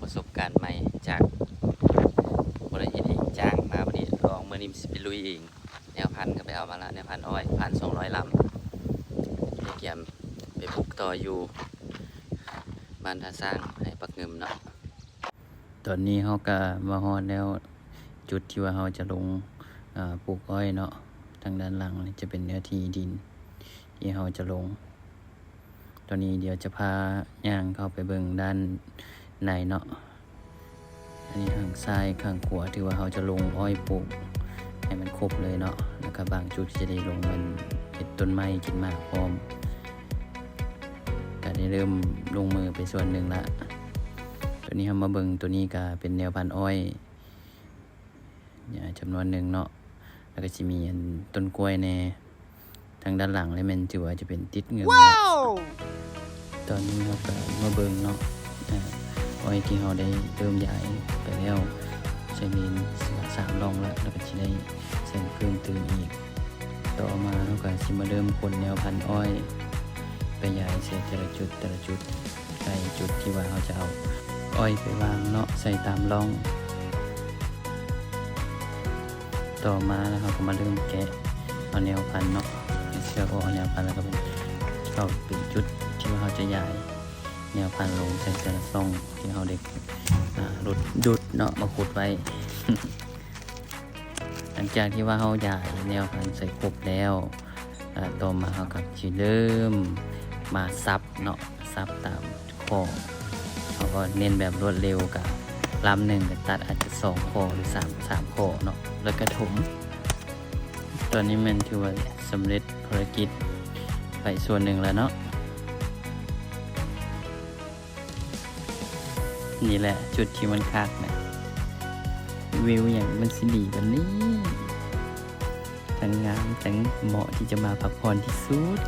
ประสบการณ์ใหม่จากบริษัทเองจ้างมาวันนี้ลองเมื่อนี้สิไปลุยเองแนวพันธุ์ก็ไปเอามาละแนวพันธุ์อ้อย1,200 ลำไปเกี่ยมไปปลูกต่ออยู่บ้านท่าสร้างให้ปักเงิมเนาะตอนนี้เขาก็มาฮอดแล้วจุดที่ว่าเขาจะลงปลูกอ้อยเนาะทางด้านหลังจะเป็นเนื้อที่ดินที่เขาจะลงตอนนี้เดี๋ยวจะพาย่างเข้าไปเบิ่งด้านในเนาะอันนี้ข้างซ้ายข้างขวาที่ว่าเขาจะลงอ้อยปลูกให้มันครบเลยเนาะแล้วก็บางจุดที่จะได้ลงมันเห็ดต้นไม้กินมากพร้อมก็ได้เริ่มลงมือไปส่วนหนึ่งละตัวนี้เรามาเบิ่งตัวนี้ก็เป็นแนวพันธุ์อ้อยจำนวนหนึ่งเนาะแล้วก็จะมีต้นกล้วยในทางด้านหลังเลยมันถือว่าจะเป็นติดเงิน ตอนนี้เราก็มาเบิ่งเนาะอ้อยที่เราได้เริ่มย้ายไปแล้วใช้มี3 ร่องแล้วก็จะได้เส้นเพิ่มเติมอีกต่อมาเราก็จะมาเริ่มคนแนวพันธุ์อ้อยไปย้ายใส่แต่ละจุดใส่จุดที่ว่าเราจะเอาอ้อยไปวางเนาะใส่ตามร่องต่อมาแล้วเราก็มาเริ่มแกะเอาแนวพันธุ์เนาะเชือกเอาแนวพันธุ์แล้วก็เป็นจุดที่ว่าเราจะย้ายแนวพันธุ์ลงใส่แต่ละร่องที่เราเด็กดุดเนาะมาขุดไว้ หลังจากที่ว่าเราย้ายแนวพันธุ์ใส่ครบแล้วต่อมาเราก็จะเริ่มมาซับเนาะซับตามข้อเราก็เน้นแบบรวดเร็วกับลำหนึ่งก็ตัดอาจจะ2 ข้อหรือ3 ข้อเนาะแล้วก็ถมตอนนี้มันถือว่าสำเร็จภารกิจไปส่วนหนึ่งแล้วเนาะนี่แหละจุดที่มันคักนะวิวอย่างมันสิดีแบบนี้ทั้งงามทั้งเหมาะที่จะมาพักผ่อนที่สุด